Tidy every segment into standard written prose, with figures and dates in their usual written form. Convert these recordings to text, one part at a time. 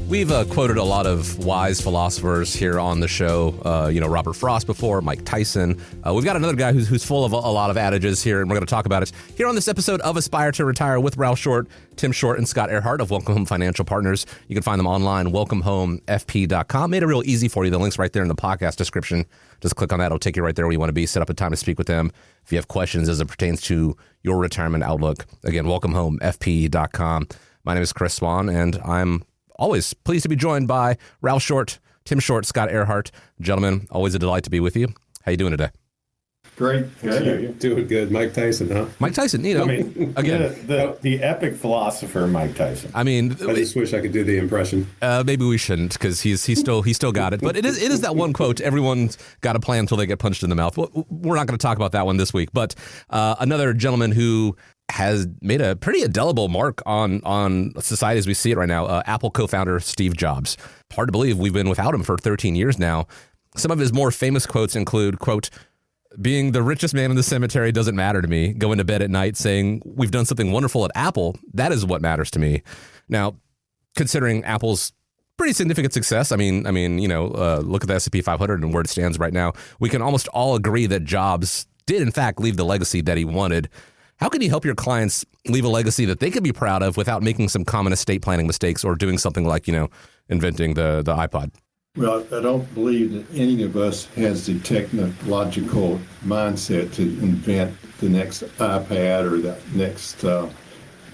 We've quoted a lot of wise philosophers here on the show. Robert Frost before, Mike Tyson. We've got another guy who's full of a lot of adages here, and we're going to talk about it here on this episode of Aspire to Retire with Ralph Short, Tim Short, and Scott Earhart of Welcome Home Financial Partners. You can find them online, welcomehomefp.com. Made it real easy for you. The link's right there in the podcast description. Just click on that. It'll take you right there where you want to be. Set up a time to speak with them. If you have questions as it pertains to your retirement outlook, again, welcomehomefp.com. My name is Chris Swan, and I'm always pleased to be joined by Ralph Short, Tim Short, Scott Earhart. Gentlemen, always a delight to be with you. How you doing today? Great. Good. Doing good. Mike Tyson, huh? Mike Tyson, again. The epic philosopher, Mike Tyson. I just wish I could do the impression. Maybe we shouldn't, because he still got it. But it is that one quote, everyone's got to play until they get punched in the mouth. We're not going to talk about that one this week. But another gentleman who has made a pretty indelible mark on society as we see it right now, Apple co-founder Steve Jobs. Hard to believe we've been without him for 13 years now. Some of his more famous quotes include, quote, "Being the richest man in the cemetery doesn't matter to me. Going to bed at night saying we've done something wonderful at Apple, that is what matters to me." Now, considering Apple's pretty significant success, look at the S&P 500 and where it stands right now. We can almost all agree that Jobs did, in fact, leave the legacy that he wanted. How can you help your clients leave a legacy that they can be proud of without making some common estate planning mistakes or doing something like, inventing the iPod? Well, I don't believe that any of us has the technological mindset to invent the next iPad or the next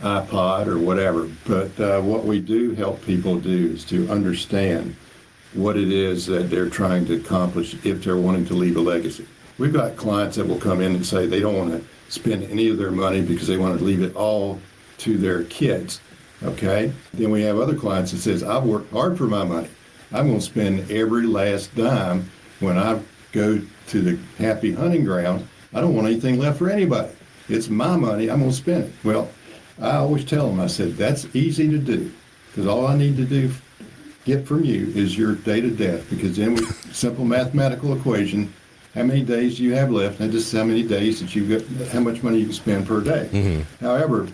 iPod or whatever. But what we do help people do is to understand what it is that they're trying to accomplish if they're wanting to leave a legacy. We've got clients that will come in and say they don't want to spend any of their money because they want to leave it all to their kids, okay? Then we have other clients that says, I've worked hard for my money. I'm going to spend every last dime when I go to the happy hunting ground. I don't want anything left for anybody. It's my money. I'm going to spend it. Well, I always tell them, I said, that's easy to do because all I need to get from you is your date of death, because then with simple mathematical equation, how many days do you have left, and just how many days that you've got, how much money you can spend per day. Mm-hmm. However,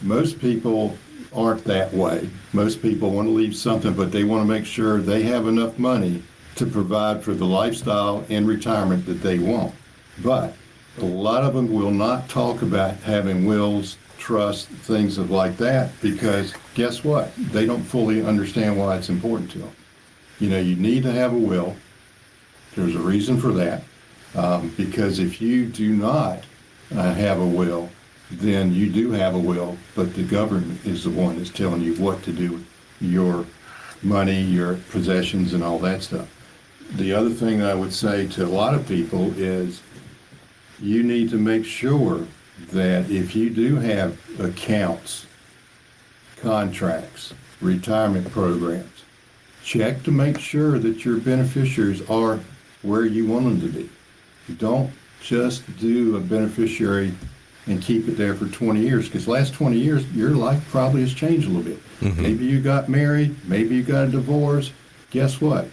most people aren't that way. Most people want to leave something, but they want to make sure they have enough money to provide for the lifestyle and retirement that they want. But a lot of them will not talk about having wills, trusts, things like that, because guess what? They don't fully understand why it's important to them. You need to have a will. There's a reason for that, because if you do not have a will, then you do have a will, but the government is the one that's telling you what to do with your money, your possessions, and all that stuff. The other thing I would say to a lot of people is you need to make sure that if you do have accounts, contracts, retirement programs, check to make sure that your beneficiaries are where you want them to be. Don't just do a beneficiary and keep it there for 20 years, because last 20 years, your life probably has changed a little bit. Mm-hmm. Maybe you got married, maybe you got a divorce. Guess what?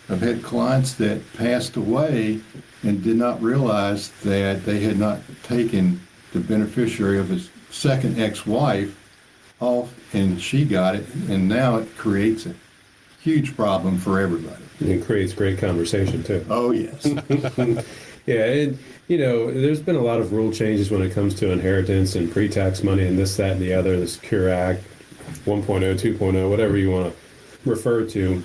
I've had clients that passed away and did not realize that they had not taken the beneficiary of his second ex-wife off, and she got it, and now it creates a huge problem for everybody. It creates great conversation, too. Oh, yes. Yeah, and, there's been a lot of rule changes when it comes to inheritance and pre-tax money and this, that, and the other, the Secure Act 1.0, 2.0, whatever you want to refer to.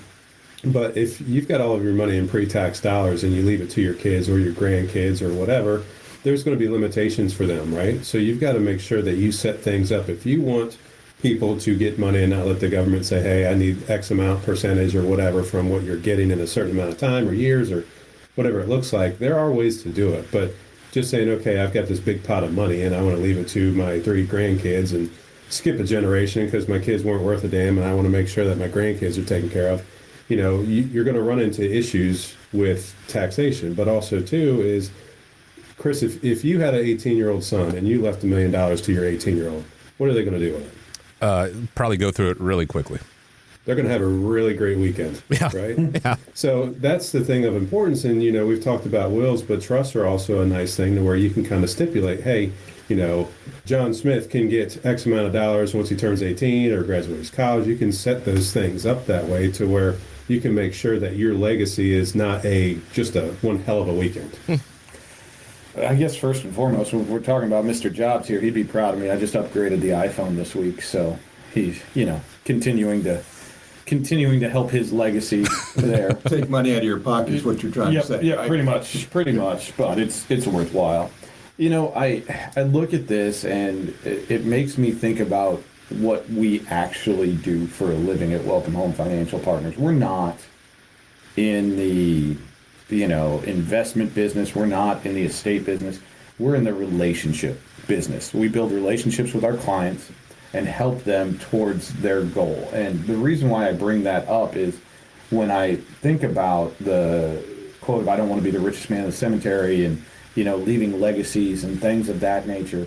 But if you've got all of your money in pre-tax dollars and you leave it to your kids or your grandkids or whatever, there's going to be limitations for them, right? So you've got to make sure that you set things up. If you want people to get money and not let the government say, hey, I need X amount percentage or whatever from what you're getting in a certain amount of time or years or whatever it looks like, there are ways to do it. But just saying, okay, I've got this big pot of money and I want to leave it to my 3 grandkids and skip a generation because my kids weren't worth a damn and I want to make sure that my grandkids are taken care of. You're going to run into issues with taxation. But also, too, is, Chris, if you had an 18-year-old son and you left $1 million to your 18-year-old, what are they going to do with it? Probably go through it really quickly. they're going to have a really great weekend. Yeah. Right. Yeah. So that's the thing of importance. And, we've talked about wills, but trusts are also a nice thing to where you can kind of stipulate, hey, John Smith can get X amount of dollars once he turns 18 or graduates college. You can set those things up that way to where you can make sure that your legacy is not just one hell of a weekend. I guess first and foremost, when we're talking about Mr. Jobs here, he'd be proud of me. I just upgraded the iPhone this week, so he's, continuing to help his legacy there. Take money out of your pocket is what you're trying to say. Yeah, right? pretty much, but it's worthwhile. I look at this and it makes me think about what we actually do for a living at Welcome Home Financial Partners. We're not in the investment business. We're not in the estate business. We're in the relationship business. We build relationships with our clients and help them towards their goal. And the reason why I bring that up is when I think about the quote of I don't want to be the richest man in the cemetery and, leaving legacies and things of that nature.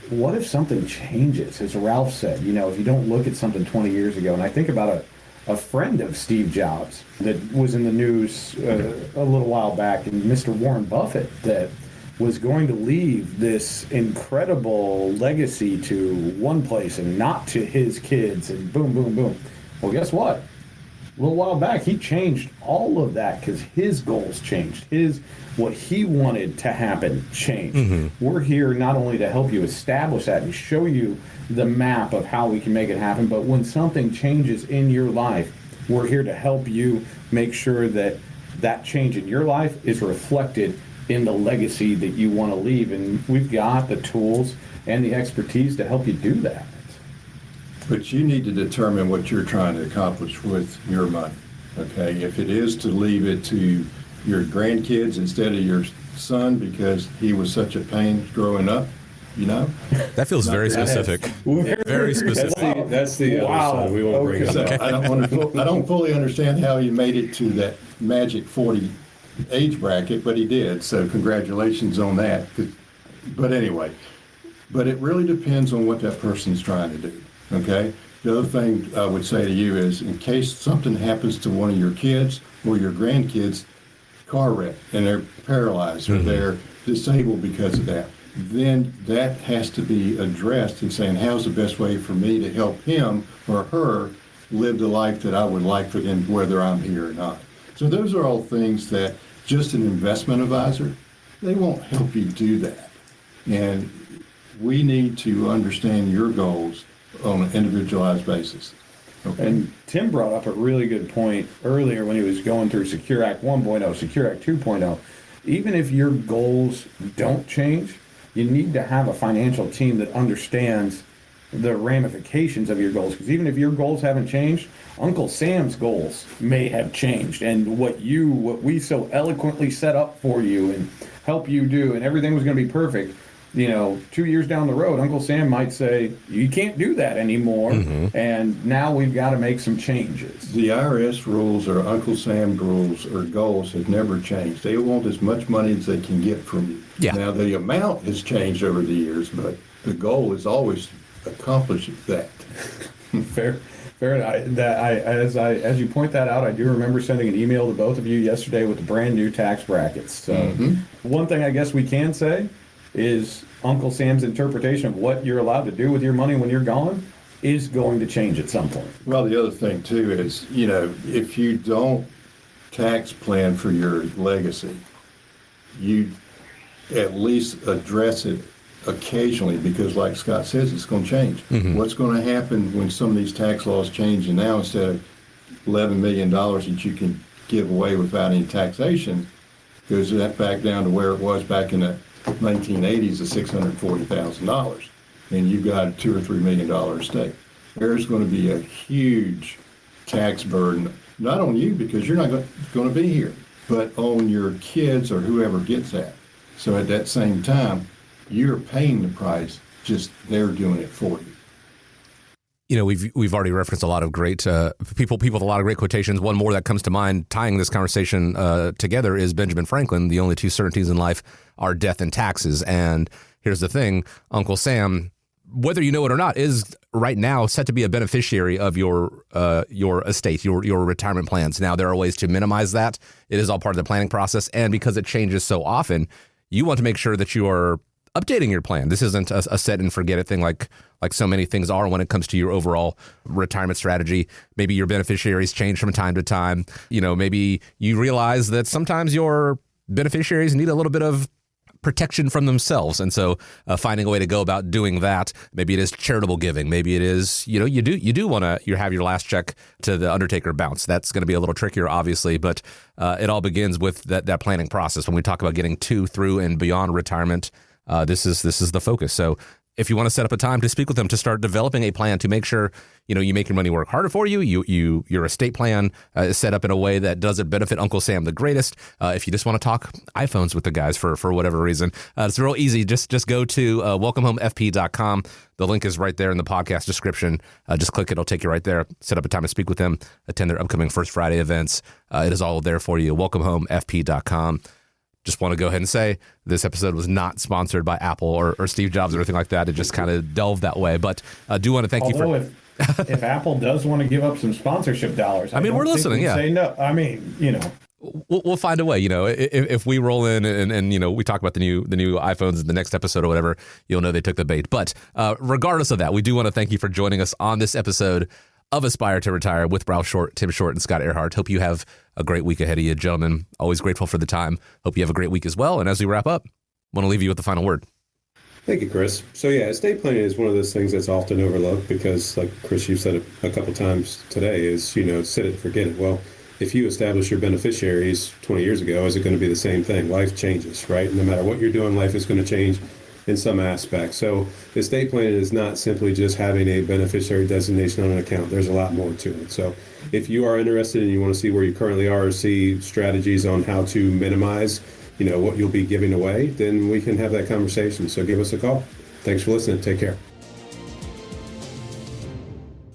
What if something changes? As Ralph said, if you don't look at something 20 years ago, and I think about a friend of Steve Jobs that was in the news a little while back, and Mr. Warren Buffett, that was going to leave this incredible legacy to one place and not to his kids, and boom, boom, boom. Well, guess what? A little while back, he changed all of that because his goals changed. What he wanted to happen changed. Mm-hmm. We're here not only to help you establish that and show you the map of how we can make it happen, but when something changes in your life, we're here to help you make sure that that change in your life is reflected in the legacy that you want to leave. And we've got the tools and the expertise to help you do that. But you need to determine what you're trying to accomplish with your money, okay? If it is to leave it to your grandkids instead of your son because he was such a pain growing up, That feels very specific. Very specific. That's the other side. We won't bring it up. I don't fully understand how he made it to that magic 40 age bracket, but he did, so congratulations on that. But anyway, it really depends on what that person's trying to do. Okay. The other thing I would say to you is, in case something happens to one of your kids or your grandkids, car wreck, and they're paralyzed or they're disabled because of that, then that has to be addressed in saying, how's the best way for me to help him or her live the life that I would like for them, whether I'm here or not. So those are all things that just an investment advisor, they won't help you do that. And we need to understand your goals on an individualized basis. Okay. And Tim brought up a really good point earlier when he was going through Secure Act 1.0, Secure Act 2.0. Even if your goals don't change, you need to have a financial team that understands the ramifications of your goals. Because even if your goals haven't changed, Uncle Sam's goals may have changed. And what we so eloquently set up for you and help you do, and everything was going to be perfect, 2 years down the road, Uncle Sam might say, you can't do that anymore. Mm-hmm. And now we've got to make some changes. The IRS rules or Uncle Sam rules or goals have never changed. They want as much money as they can get from you. Yeah. Now, the amount has changed over the years, but the goal is always accomplish that. Fair. As you point that out, I do remember sending an email to both of you yesterday with the brand new tax brackets. So one thing I guess we can say is Uncle Sam's interpretation of what you're allowed to do with your money when you're gone is going to change at some point. Well, the other thing too is, if you don't tax plan for your legacy, you at least address it occasionally, because like Scott says, it's going to change. Mm-hmm. What's going to happen when some of these tax laws change, and now instead of $11 million that you can give away without any taxation, goes that back down to where it was back in the 1980s of $640,000, and you've got a $2 or $3 million estate. There's going to be a huge tax burden, not on you because you're not going to be here, but on your kids or whoever gets that. So at that same time, you're paying the price, just they're doing it for you. We've already referenced a lot of great people with a lot of great quotations. One more that comes to mind tying this conversation together is Benjamin Franklin. The only two certainties in life are death and taxes. And here's the thing, Uncle Sam whether you know it or not, is right now set to be a beneficiary of your estate, your retirement plans. Now, there are ways to minimize that. It is all part of the planning process. And because it changes so often, you want to make sure that you are updating your plan. This isn't a set and forget it thing like so many things are when it comes to your overall retirement strategy. Maybe your beneficiaries change from time to time. Maybe you realize that sometimes your beneficiaries need a little bit of protection from themselves. And so finding a way to go about doing that, maybe it is charitable giving. Maybe it is, you do want to have your last check to the undertaker bounce. That's going to be a little trickier, obviously, but it all begins with that planning process. When we talk about getting to, through, and beyond retirement, this is the focus. So if you want to set up a time to speak with them to start developing a plan to make sure, you make your money work harder for you, your estate plan is set up in a way that doesn't benefit Uncle Sam the greatest. If you just want to talk iPhones with the guys for whatever reason, it's real easy. Just go to welcomehomefp.com. The link is right there in the podcast description. Just click it. It'll take you right there. Set up a time to speak with them. Attend their upcoming First Friday events. It is all there for you. welcomehomefp.com. Just want to go ahead and say this episode was not sponsored by Apple or Steve Jobs or anything like that. It just kind of delved that way. But I do want to thank you for... if Apple does want to give up some sponsorship dollars, we're listening. Yeah. Say no. We'll find a way. If we roll in and we talk about the new iPhones in the next episode or whatever, you'll know they took the bait. But regardless of that, we do want to thank you for joining us on this episode of Aspire to Retire with Ralph Short, Tim Short, and Scott Earhart. Hope you have a great week ahead of you, gentlemen. Always grateful for the time. Hope you have a great week as well. And as we wrap up, want to leave you with the final word. Thank you, Chris. So estate planning is one of those things that's often overlooked because, like Chris, you've said it a couple times today, is, set it and forget it. Well, if you establish your beneficiaries 20 years ago, is it going to be the same thing? Life changes, right? No matter what you're doing, life is going to change in some aspect. So estate planning is not simply just having a beneficiary designation on an account. There's a lot more to it. So if you are interested and you want to see where you currently are or see strategies on how to minimize, what you'll be giving away, then we can have that conversation. So give us a call. Thanks for listening. Take care.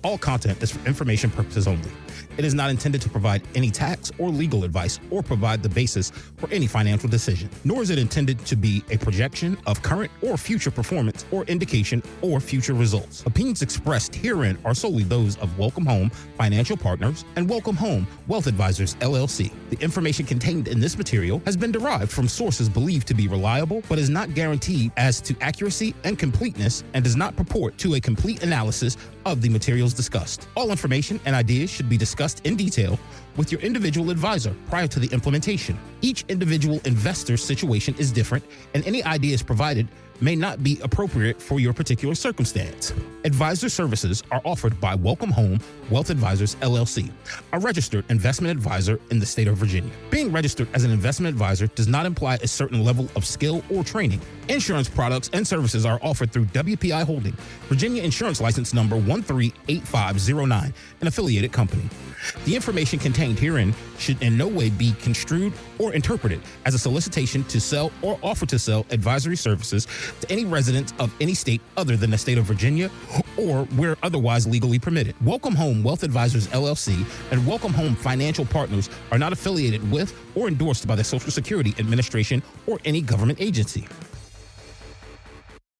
All content is for information purposes only. It is not intended to provide any tax or legal advice or provide the basis for any financial decision, nor is it intended to be a projection of current or future performance or indication or future results. Opinions expressed herein are solely those of Welcome Home Financial Partners and Welcome Home Wealth Advisors, LLC. The information contained in this material has been derived from sources believed to be reliable, but is not guaranteed as to accuracy and completeness and does not purport to a complete analysis of the materials discussed. All information and ideas should be discussed in detail with your individual advisor prior to the implementation. Each individual investor's situation is different, and any ideas provided may not be appropriate for your particular circumstance. Advisor services are offered by Welcome Home Wealth Advisors, LLC, a registered investment advisor in the state of Virginia. Being registered as an investment advisor does not imply a certain level of skill or training. Insurance products and services are offered through WPI Holding, Virginia Insurance License Number 138509, an affiliated company. The information contained herein should in no way be construed or interpreted as a solicitation to sell or offer to sell advisory services to any resident of any state other than the state of Virginia or where otherwise legally permitted. Welcome Home Wealth Advisors, LLC, and Welcome Home Financial Partners are not affiliated with or endorsed by the Social Security Administration or any government agency.